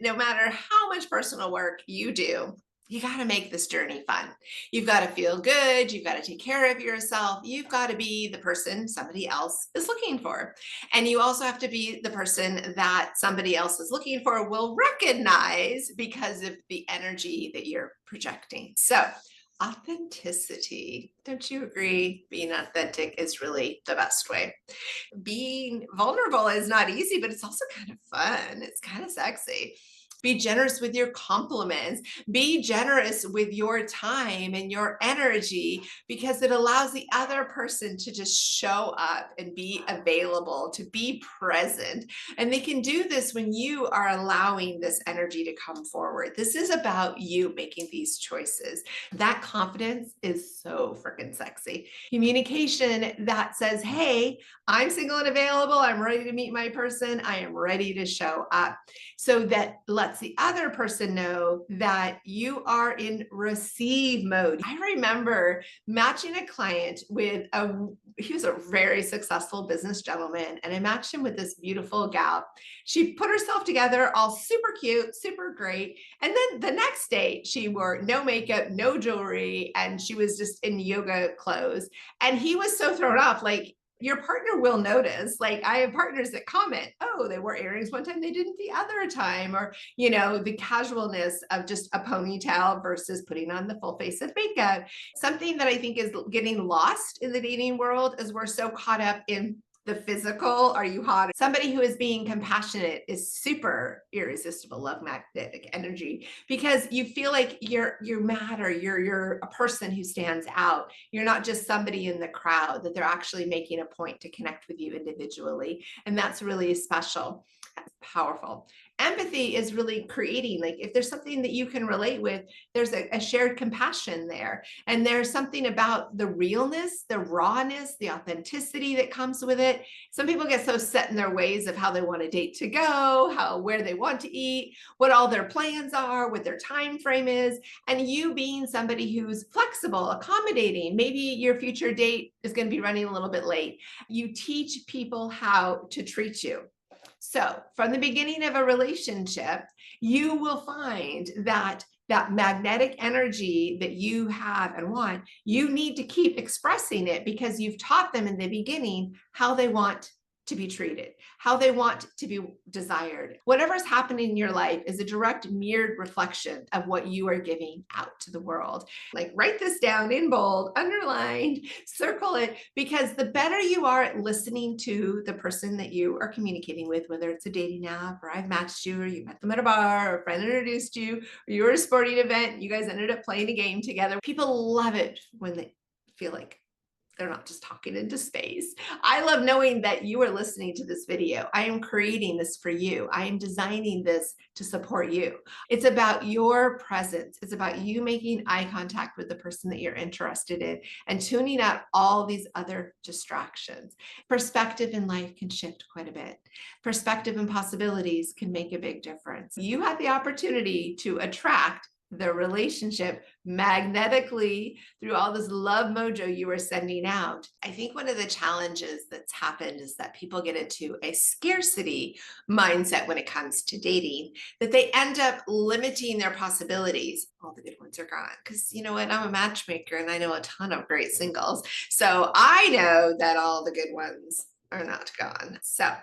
no matter how much personal work you do, you got to make this journey fun. You've got to feel good. You've got to take care of yourself. You've got to be the person somebody else is looking for. And you also have to be the person that somebody else is looking for will recognize because of the energy that you're projecting. So, authenticity. Don't you agree? Being authentic is really the best way. Being vulnerable is not easy, but it's also kind of fun. It's kind of sexy. Be generous with your compliments. Be generous with your time and your energy because it allows the other person to just show up and be available, to be present. And they can do this when you are allowing this energy to come forward. This is about you making these choices. That confidence is so freaking sexy. Communication that says, hey, I'm single and available. I'm ready to meet my person. I am ready to show up. So that lets the other person know that you are in receive mode. I remember matching a client with he was a very successful business gentleman, and I matched him with this beautiful gal. She put herself together, all super cute, super great. And then the next day, she wore no makeup, no jewelry, and she was just in yoga clothes. And he was so thrown off, like, your partner will notice. Like, I have partners that comment, oh, they wore earrings one time, they didn't the other time, or, the casualness of just a ponytail versus putting on the full face of makeup. Something that I think is getting lost in the dating world is we're so caught up in the physical. Are you hot? Somebody who is being compassionate is super irresistible love magnetic energy because you feel like you matter. You're a person who stands out. You're not just somebody in the crowd, that they're actually making a point to connect with you individually. And that's really special. That's powerful. Empathy is really creating, like, if there's something that you can relate with, there's a shared compassion there. And there's something about the realness, the rawness, the authenticity that comes with it. Some people get so set in their ways of how they want a date to go, where they want to eat, what all their plans are, what their time frame is. And you being somebody who's flexible, accommodating, maybe your future date is going to be running a little bit late. You teach people how to treat you. So from the beginning of a relationship, you will find that magnetic energy that you have and want, you need to keep expressing it because you've taught them in the beginning how they want to be treated, how they want to be desired. Whatever's happening in your life is a direct mirrored reflection of what you are giving out to the world. Like, write this down in bold, underlined, circle it, because the better you are at listening to the person that you are communicating with, whether it's a dating app or I've matched you or you met them at a bar or a friend introduced you or you were at a sporting event, you guys ended up playing a game together. People love it when they feel like they're not just talking into space. I love knowing that you are listening to this video. I am creating this for you. I am designing this to support you. It's about your presence. It's about you making eye contact with the person that you're interested in and tuning out all these other distractions. Perspective in life can shift quite a bit. Perspective and possibilities can make a big difference. You have the opportunity to attract the relationship magnetically through all this love mojo you are sending out. I think one of the challenges that's happened is that people get into a scarcity mindset when it comes to dating, that they end up limiting their possibilities. All the good ones are gone. Because you know what? I'm a matchmaker and I know a ton of great singles. So I know that all the good ones are not gone. So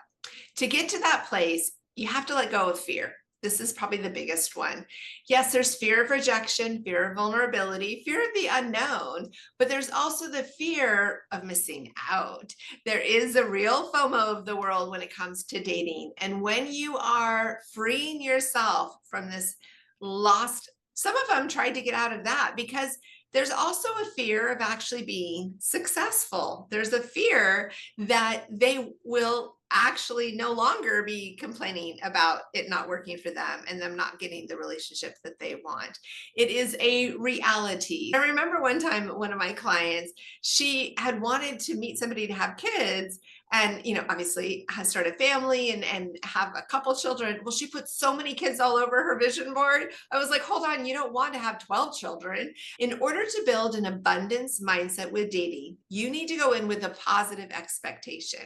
to get to that place, you have to let go of fear. This is probably the biggest one. Yes, there's fear of rejection, fear of vulnerability, fear of the unknown, but there's also the fear of missing out. There is a real FOMO of the world when it comes to dating. And when you are freeing yourself from this lost, some of them tried to get out of that because there's also a fear of actually being successful. There's a fear that they will actually no longer be complaining about it not working for them and them not getting the relationship that they want. It is a reality. I remember one time, one of my clients, she had wanted to meet somebody to have kids, and obviously has started a family and have a couple children. Well, she put so many kids all over her vision board. I was like, hold on, you don't want to have 12 children. In order to build an abundance mindset with dating, you need to go in with a positive expectation.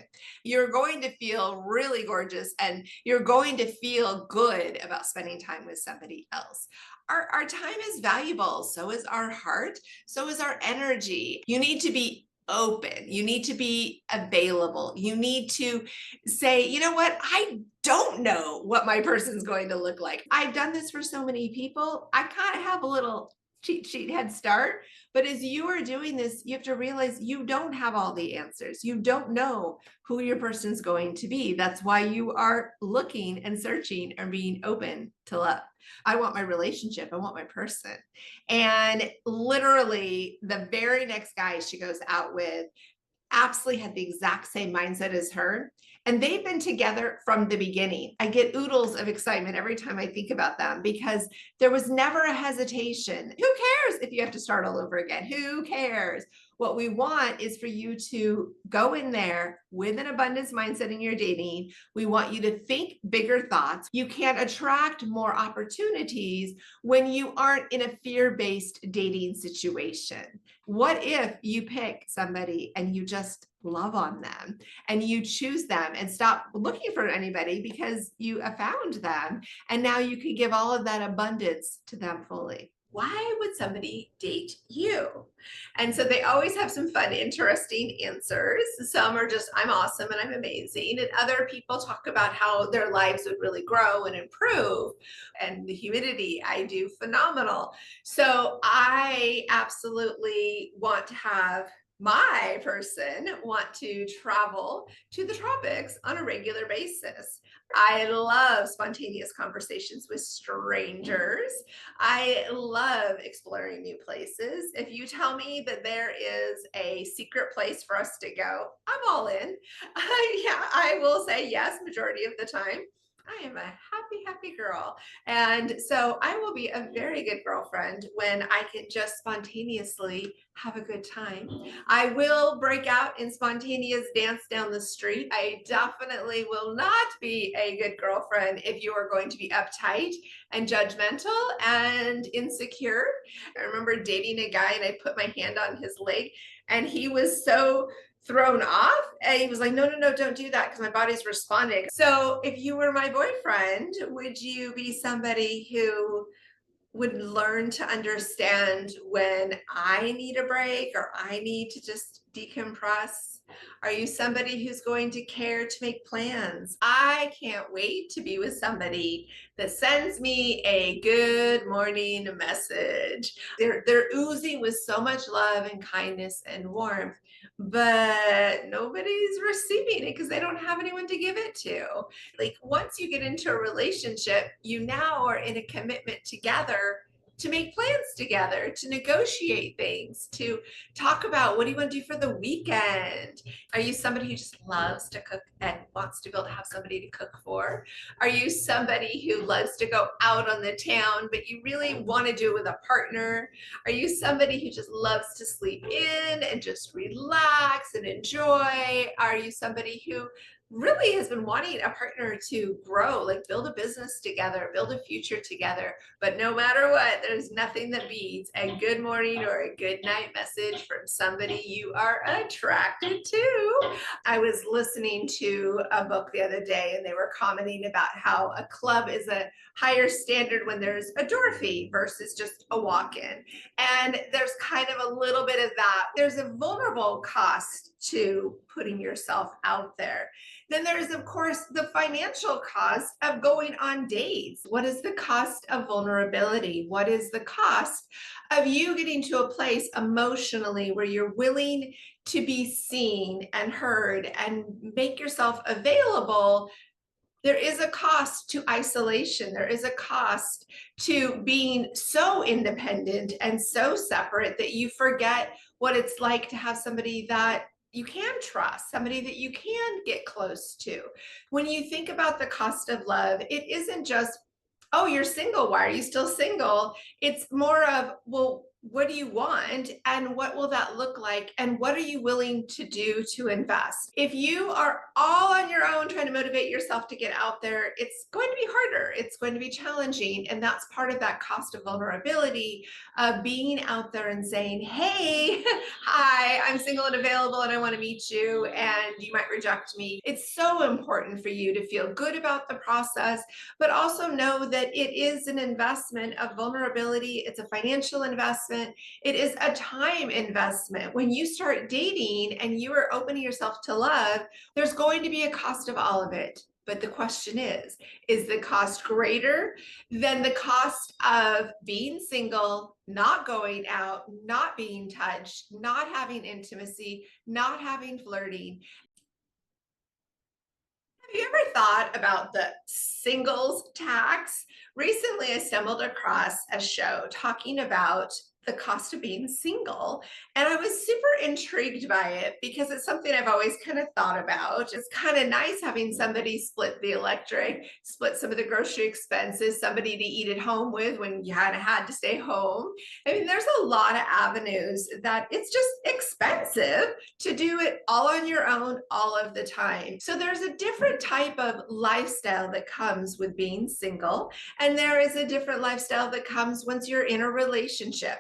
You're going to feel really gorgeous and you're going to feel good about spending time with somebody else. Our time is valuable. So is our heart. So is our energy. You need to be open. You need to be available. You need to say, you know what? I don't know what my person's going to look like. I've done this for so many people. I kind of have a little cheat sheet head start. But as you are doing this, you have to realize you don't have all the answers. You don't know who your person's going to be. That's why you are looking and searching and being open to love. I want my relationship. I want my person. And literally, the very next guy she goes out with absolutely had the exact same mindset as her. And they've been together from the beginning. I get oodles of excitement every time I think about them because there was never a hesitation. Who cares if you have to start all over again? Who cares? What we want is for you to go in there with an abundance mindset in your dating. We want you to think bigger thoughts. You can attract more opportunities when you aren't in a fear-based dating situation. What if you pick somebody and you just love on them and you choose them and stop looking for anybody because you have found them and now you can give all of that abundance to them fully? Why would somebody date you? And so they always have some fun, interesting answers. Some are just, I'm awesome and I'm amazing. And other people talk about how their lives would really grow and improve. And the humidity, I do phenomenal. So I absolutely want to have my person want to travel to the tropics on a regular basis. I love spontaneous conversations with strangers. I love exploring new places. If you tell me that there is a secret place for us to go, I'm all in. Yeah, I will say yes, majority of the time. I am a happy, happy girl. And so I will be a very good girlfriend when I can just spontaneously have a good time. I will break out in spontaneous dance down the street. I definitely will not be a good girlfriend if you are going to be uptight and judgmental and insecure. I remember dating a guy and I put my hand on his leg and he was so thrown off and he was like, no, no, no, don't do that because my body's responding. So if you were my boyfriend, would you be somebody who would learn to understand when I need a break or I need to just decompress? Are you somebody who's going to care to make plans? I can't wait to be with somebody that sends me a good morning message. They're oozing with so much love and kindness and warmth, but nobody's receiving it because they don't have anyone to give it to. Like once you get into a relationship, you now are in a commitment together to make plans together, to negotiate things, to talk about what do you want to do for the weekend? Are you somebody who just loves to cook and wants to be able to have somebody to cook for? Are you somebody who loves to go out on the town, but you really want to do it with a partner? Are you somebody who just loves to sleep in and just relax and enjoy? Are you somebody who really has been wanting a partner to grow, like build a business together, build a future together? But no matter what, there's nothing that beats a good morning or a good night message from somebody you are attracted to. I was listening to a book the other day and they were commenting about how a club is a higher standard when there's a door fee versus just a walk-in. And there's kind of a little bit of that. There's a vulnerable cost to putting yourself out there. Then there's, of course, the financial cost of going on dates. What is the cost of vulnerability? What is the cost of you getting to a place emotionally where you're willing to be seen and heard and make yourself available? There is a cost to isolation. There is a cost to being so independent and so separate that you forget what it's like to have somebody that you can trust, somebody that you can get close to. When you think about the cost of love, it isn't just, oh, you're single. Why are you still single? It's more of, well, what do you want and what will that look like and what are you willing to do to invest? If you are all on your own trying to motivate yourself to get out there, it's going to be harder, it's going to be challenging, and that's part of that cost of vulnerability, being out there and saying, hey, hi, I'm single and available and I want to meet you, and you might reject me. It's so important for you to feel good about the process, but also know that it is an investment of vulnerability. It's a financial investment. It is a time investment. When you start dating and you are opening yourself to love, there's going to be a cost of all of it. But the question is the cost greater than the cost of being single, not going out, not being touched, not having intimacy, not having flirting? Have you ever thought about the singles tax? Recently, I stumbled across a show talking about the cost of being single, and I was super intrigued by it because it's something I've always kind of thought about. It's kind of nice having somebody split the electric, split some of the grocery expenses, somebody to eat at home with when you kind of had to stay home. I mean, there's a lot of avenues that it's just expensive to do it all on your own all of the time. So there's a different type of lifestyle that comes with being single, and there is a different lifestyle that comes once you're in a relationship.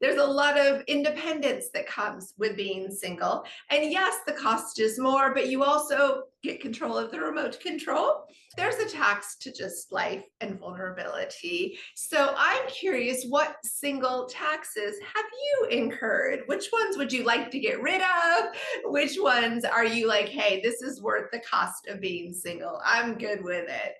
There's a lot of independence that comes with being single. And yes, the cost is more, but you also get control of the remote control. There's a tax to just life and vulnerability. So I'm curious, what single taxes have you incurred? Which ones would you like to get rid of? Which ones are you like, hey, this is worth the cost of being single? I'm good with it.